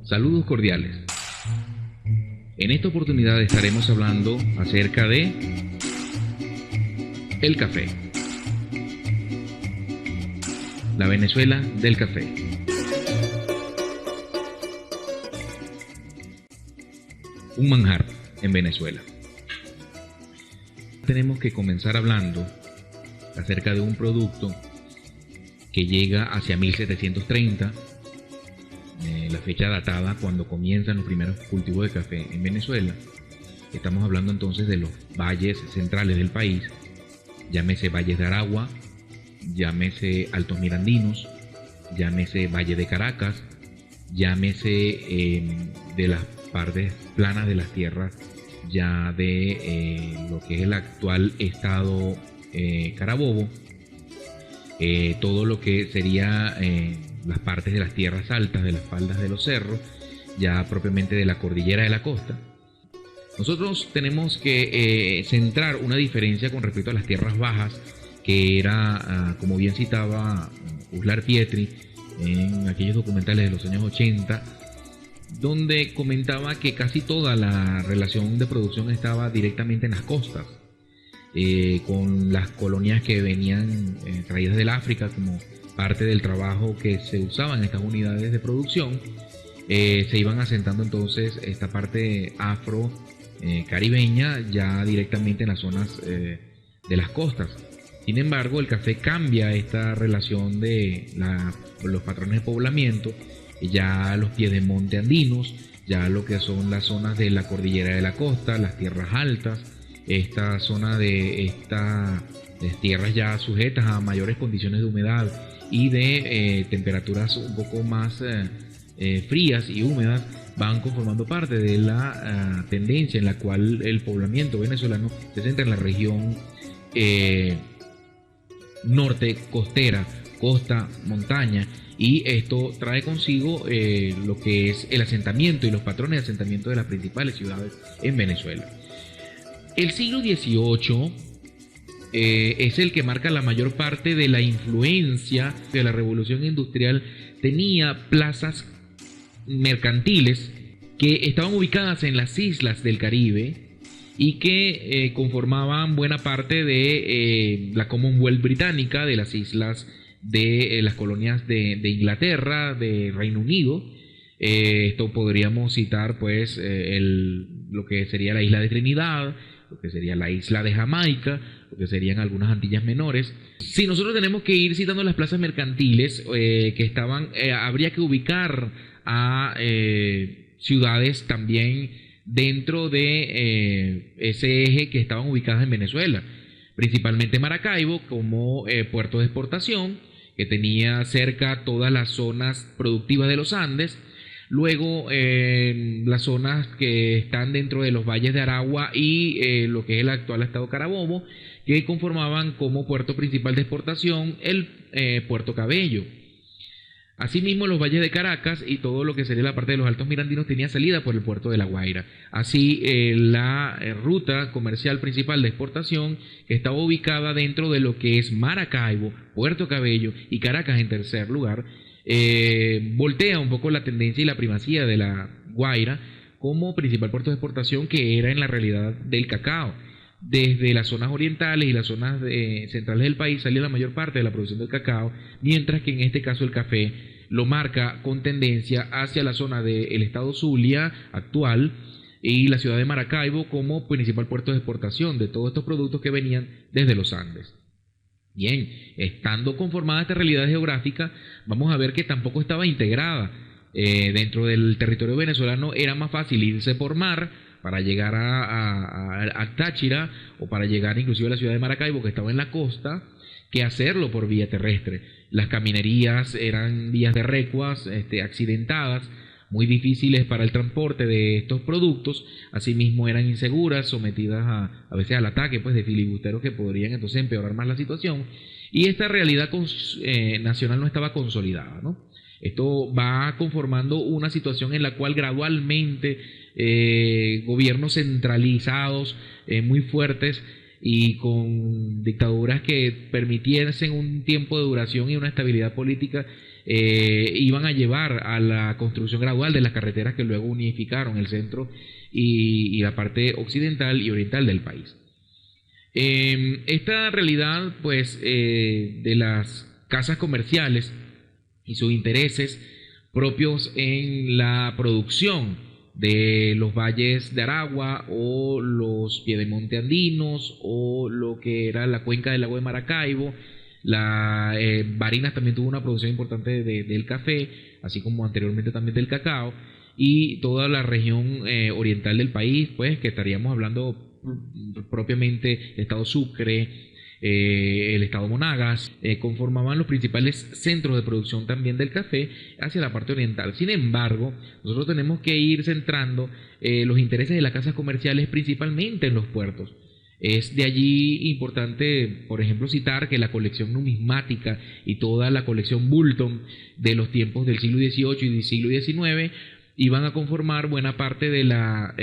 Saludos cordiales. En esta oportunidad estaremos hablando acerca de el café. La Venezuela del café. Un manjar en Venezuela. Tenemos que comenzar hablando acerca de un producto que llega hacia 1730, la fecha datada cuando comienzan los primeros cultivos de café en Venezuela. Estamos hablando entonces de los valles centrales del país, llámese Valles de Aragua, llámese Altos Mirandinos, llámese Valle de Caracas, llámese de las partes planas de las tierras ya de lo que es el actual estado Carabobo, todo lo que sería las partes de las tierras altas, de las faldas de los cerros, ya propiamente de la cordillera de la costa. Nosotros tenemos que centrar una diferencia con respecto a las tierras bajas, que era, como bien citaba Uslar Pietri en aquellos documentales de los años 80, donde comentaba que casi toda la relación de producción estaba directamente en las costas, con las colonias que venían traídas del África como parte del trabajo que se usaba en estas unidades de producción. Se iban asentando entonces esta parte afro caribeña ya directamente en las zonas de las costas. Sin embargo, el café cambia esta relación de los patrones de poblamiento, ya a los pies de monte andinos, ya lo que son las zonas de la cordillera de la costa, las tierras altas, esta zona de estas tierras ya sujetas a mayores condiciones de humedad y de temperaturas un poco más frías y húmedas, van conformando parte de la tendencia en la cual el poblamiento venezolano se centra en la región norte costera, costa, montaña, y esto trae consigo lo que es el asentamiento y los patrones de asentamiento de las principales ciudades en Venezuela. El siglo XVIII es el que marca la mayor parte de la influencia de la revolución industrial. Tenía plazas mercantiles que estaban ubicadas en las islas del Caribe y que conformaban buena parte de la Commonwealth británica, de las islas de las colonias de Inglaterra, de Reino Unido. Esto podríamos citar pues lo que sería la isla de Trinidad, lo que sería la isla de Jamaica, lo que serían algunas Antillas menores. Si nosotros tenemos que ir citando las plazas mercantiles que estaban, habría que ubicar a ciudades también dentro de ese eje que estaban ubicadas en Venezuela, principalmente Maracaibo como puerto de exportación, que tenía cerca todas las zonas productivas de los Andes. Luego las zonas que están dentro de los valles de Aragua y lo que es el actual estado Carabobo, que conformaban como puerto principal de exportación el puerto Cabello. Asimismo, los valles de Caracas y todo lo que sería la parte de los Altos Mirandinos tenía salida por el puerto de La Guaira. Así, la ruta comercial principal de exportación, que estaba ubicada dentro de lo que es Maracaibo, Puerto Cabello y Caracas en tercer lugar, voltea un poco la tendencia y la primacía de La Guaira como principal puerto de exportación, que era en la realidad del cacao. Desde las zonas orientales y las zonas centrales del país salía la mayor parte de la producción del cacao, mientras que en este caso el café lo marca con tendencia hacia la zona del estado Zulia actual y la ciudad de Maracaibo como principal puerto de exportación de todos estos productos que venían desde los Andes. Bien, estando conformada esta realidad geográfica, vamos a ver que tampoco estaba integrada. Dentro del territorio venezolano era más fácil irse por mar para llegar a Táchira, o para llegar inclusive a la ciudad de Maracaibo, que estaba en la costa, que hacerlo por vía terrestre. Las caminerías eran vías de recuas accidentadas, muy difíciles para el transporte de estos productos. Asimismo eran inseguras, sometidas a veces al ataque pues de filibusteros que podrían entonces empeorar más la situación, y esta realidad nacional no estaba consolidada, ¿no? Esto va conformando una situación en la cual gradualmente gobiernos centralizados muy fuertes y con dictaduras que permitiesen un tiempo de duración y una estabilidad política, iban a llevar a la construcción gradual de las carreteras que luego unificaron el centro y la parte occidental y oriental del país. Esta realidad, pues, de las casas comerciales y sus intereses propios en la producción de los valles de Aragua o los piedemonte andinos o lo que era la cuenca del lago de Maracaibo. Barinas también tuvo una producción importante del café, así como anteriormente también del cacao, y toda la región oriental del país, pues, que estaríamos hablando propiamente el estado Sucre, el estado Monagas, conformaban los principales centros de producción también del café hacia la parte oriental. Sin embargo, nosotros tenemos que ir centrando los intereses de las casas comerciales principalmente en los puertos. Es de allí importante, por ejemplo, citar que la colección numismática y toda la colección Bulton de los tiempos del siglo XVIII y del siglo XIX iban a conformar buena parte de la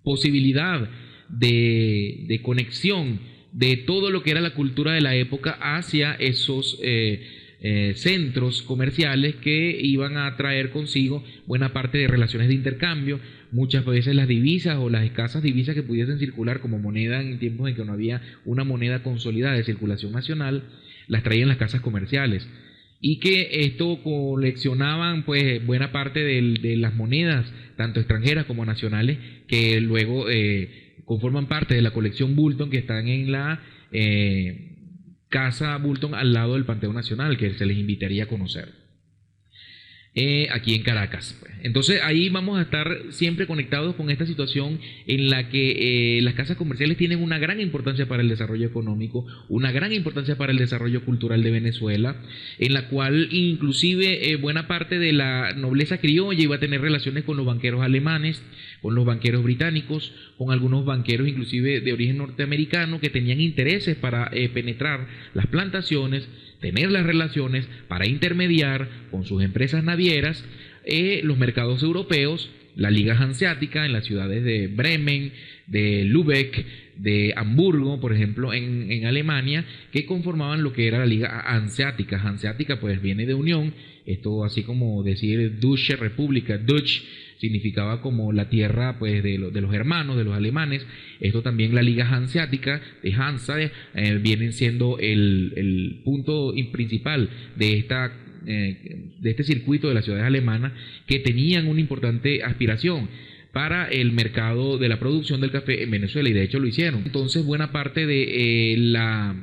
posibilidad de conexión de todo lo que era la cultura de la época hacia esos centros comerciales que iban a traer consigo buena parte de relaciones de intercambio. Muchas veces las divisas o las escasas divisas que pudiesen circular como moneda en tiempos en que no había una moneda consolidada de circulación nacional, las traían las casas comerciales, y que esto coleccionaban pues buena parte de las monedas, tanto extranjeras como nacionales, que luego conforman parte de la colección Bulton, que están en la Casa Bulton al lado del Panteón Nacional, que se les invitaría a conocer aquí en Caracas. Entonces ahí vamos a estar siempre conectados con esta situación en la que las casas comerciales tienen una gran importancia para el desarrollo económico, una gran importancia para el desarrollo cultural de Venezuela, en la cual inclusive buena parte de la nobleza criolla iba a tener relaciones con los banqueros alemanes, con los banqueros británicos, con algunos banqueros inclusive de origen norteamericano que tenían intereses para penetrar las plantaciones, tener las relaciones para intermediar con sus empresas navieras los mercados europeos, la Liga Hanseática en las ciudades de Bremen, de Lübeck, de Hamburgo, por ejemplo, en Alemania, que conformaban lo que era la Liga Hanseática. Hanseática pues viene de unión, esto así como decir Deutsche República, Deutsch significaba como la tierra pues de los hermanos, de los alemanes. Esto también la Liga Hanseática de Hansa vienen siendo el punto principal de este circuito de las ciudades alemanas, que tenían una importante aspiración para el mercado de la producción del café en Venezuela, y de hecho lo hicieron. Entonces buena parte de la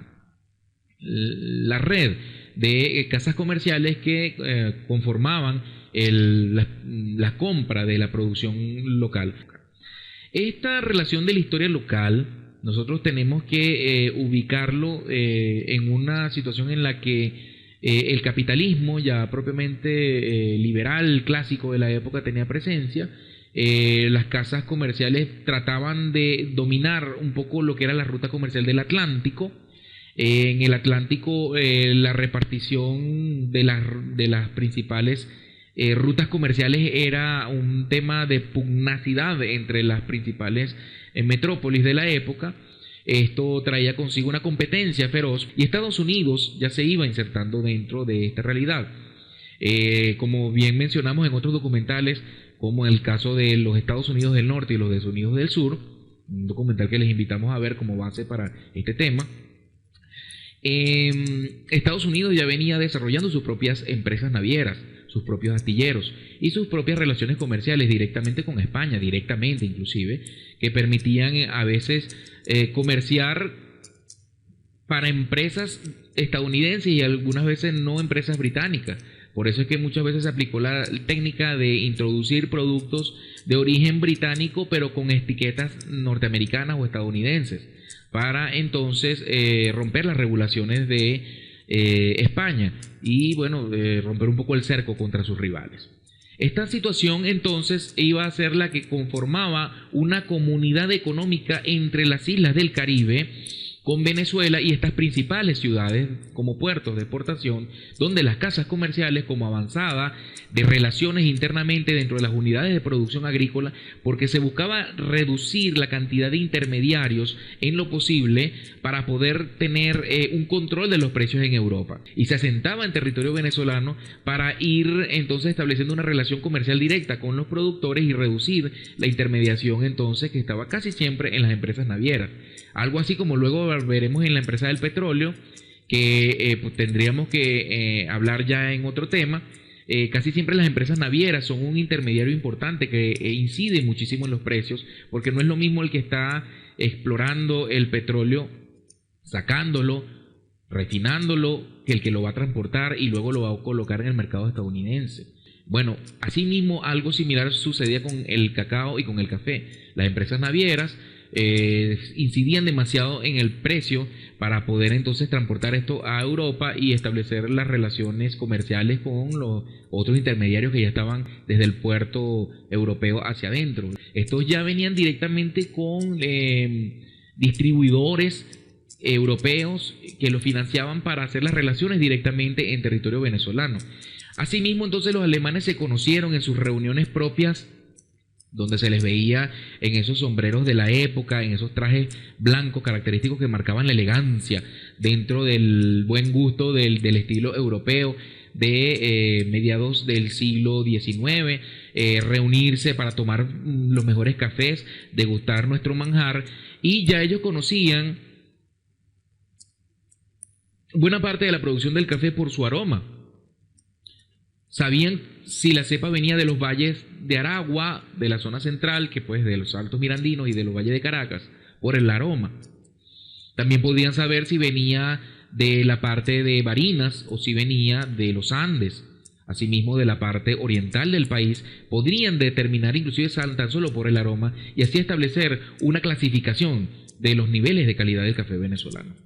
red de casas comerciales que conformaban la compra de la producción local. Esta relación de la historia local nosotros tenemos que ubicarlo en una situación en la que el capitalismo ya propiamente liberal clásico de la época tenía presencia. Las casas comerciales trataban de dominar un poco lo que era la ruta comercial del Atlántico. En el Atlántico la repartición de las principales rutas comerciales era un tema de pugnacidad entre las principales metrópolis de la época. Esto traía consigo una competencia feroz y Estados Unidos ya se iba insertando dentro de esta realidad. Como bien mencionamos en otros documentales, como el caso de los Estados Unidos del Norte y los Estados Unidos del Sur, un documental que les invitamos a ver como base para este tema. Estados Unidos ya venía desarrollando sus propias empresas navieras, sus propios astilleros y sus propias relaciones comerciales directamente con España, directamente inclusive, que permitían a veces comerciar para empresas estadounidenses y algunas veces no empresas británicas. Por eso es que muchas veces se aplicó la técnica de introducir productos de origen británico pero con etiquetas norteamericanas o estadounidenses, para entonces romper las regulaciones de España y bueno, romper un poco el cerco contra sus rivales. Esta situación entonces iba a ser la que conformaba una comunidad económica entre las islas del Caribe, con Venezuela y estas principales ciudades como puertos de exportación, donde las casas comerciales como avanzada de relaciones internamente dentro de las unidades de producción agrícola, porque se buscaba reducir la cantidad de intermediarios en lo posible para poder tener un control de los precios en Europa, y se asentaba en territorio venezolano para ir entonces estableciendo una relación comercial directa con los productores y reducir la intermediación entonces que estaba casi siempre en las empresas navieras. Algo así como luego veremos en la empresa del petróleo, que pues tendríamos que hablar ya en otro tema. Casi siempre las empresas navieras son un intermediario importante que incide muchísimo en los precios, porque no es lo mismo el que está explorando el petróleo, sacándolo, refinándolo, que el que lo va a transportar y luego lo va a colocar en el mercado estadounidense. Bueno, asimismo algo similar sucedía con el cacao y con el café. Las empresas navieras incidían demasiado en el precio para poder entonces transportar esto a Europa y establecer las relaciones comerciales con los otros intermediarios que ya estaban desde el puerto europeo hacia adentro. Estos ya venían directamente con distribuidores europeos que los financiaban para hacer las relaciones directamente en territorio venezolano. Asimismo, entonces los alemanes se conocieron en sus reuniones propias, donde se les veía en esos sombreros de la época, en esos trajes blancos característicos que marcaban la elegancia dentro del buen gusto del estilo europeo de mediados del siglo XIX, reunirse para tomar los mejores cafés, degustar nuestro manjar, y ya ellos conocían buena parte de la producción del café por su aroma. Sabían si la cepa venía de los valles de Aragua, de la zona central, que pues de los Altos Mirandinos y de los valles de Caracas, por el aroma. También podían saber si venía de la parte de Barinas o si venía de los Andes. Asimismo, de la parte oriental del país, podrían determinar inclusive tan solo por el aroma y así establecer una clasificación de los niveles de calidad del café venezolano.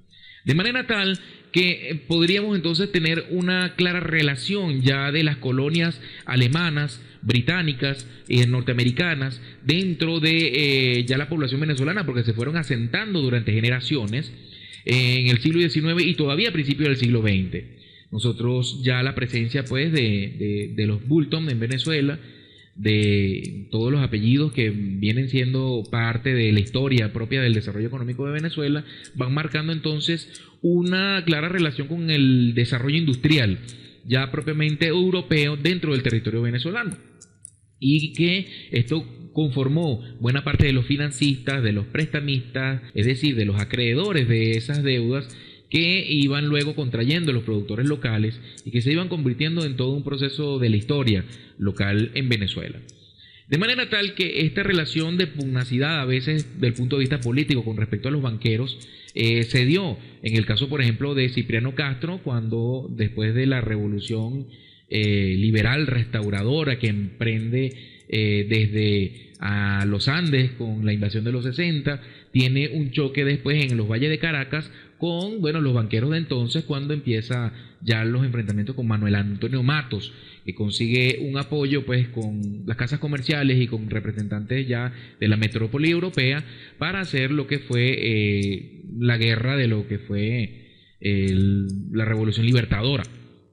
De manera tal que podríamos entonces tener una clara relación ya de las colonias alemanas, británicas y norteamericanas dentro de ya la población venezolana, porque se fueron asentando durante generaciones en el siglo XIX y todavía a principios del siglo XX. Nosotros ya la presencia pues de los Bulton en Venezuela, de todos los apellidos que vienen siendo parte de la historia propia del desarrollo económico de Venezuela, van marcando entonces una clara relación con el desarrollo industrial ya propiamente europeo dentro del territorio venezolano, y que esto conformó buena parte de los financistas, de los prestamistas, es decir, de los acreedores de esas deudas que iban luego contrayendo los productores locales y que se iban convirtiendo en todo un proceso de la historia local en Venezuela. De manera tal que esta relación de pugnacidad, a veces del punto de vista político con respecto a los banqueros, se dio en el caso, por ejemplo, de Cipriano Castro, cuando después de la revolución liberal restauradora que emprende desde a los Andes con la invasión de los 60, tiene un choque después en los valles de Caracas con los banqueros de entonces, cuando empieza ya los enfrentamientos con Manuel Antonio Matos, que consigue un apoyo pues con las casas comerciales y con representantes ya de la metrópoli europea para hacer lo que fue la guerra de lo que fue la Revolución Libertadora.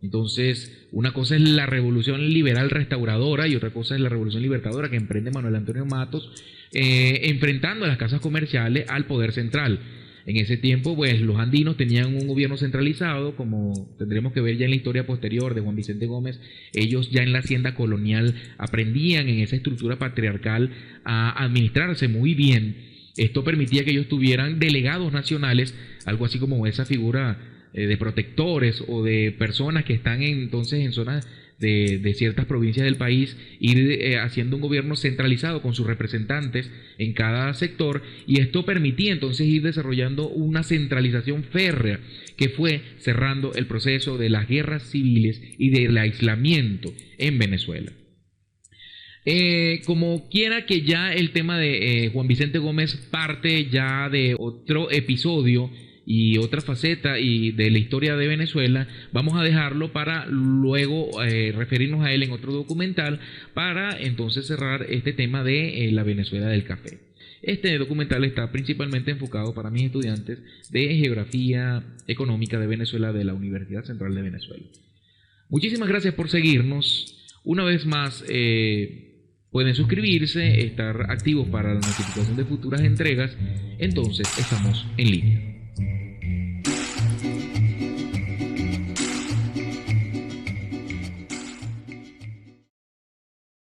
Entonces, una cosa es la Revolución Liberal Restauradora y otra cosa es la Revolución Libertadora que emprende Manuel Antonio Matos, enfrentando a las casas comerciales al poder central. En ese tiempo, pues, los andinos tenían un gobierno centralizado, como tendremos que ver ya en la historia posterior de Juan Vicente Gómez. Ellos ya en la hacienda colonial aprendían en esa estructura patriarcal a administrarse muy bien. Esto permitía que ellos tuvieran delegados nacionales, algo así como esa figura de protectores o de personas que están entonces en zonas de ciertas provincias del país, ir haciendo un gobierno centralizado con sus representantes en cada sector, y esto permitía entonces ir desarrollando una centralización férrea que fue cerrando el proceso de las guerras civiles y del aislamiento en Venezuela. Como quiera que ya el tema de Juan Vicente Gómez parte ya de otro episodio y otra faceta y de la historia de Venezuela, vamos a dejarlo para luego referirnos a él en otro documental, para entonces cerrar este tema de la Venezuela del café. Este documental está principalmente enfocado para mis estudiantes de Geografía Económica de Venezuela de la Universidad Central de Venezuela. Muchísimas gracias por seguirnos. Una vez más, pueden suscribirse, estar activos para la notificación de futuras entregas. Entonces, estamos en línea.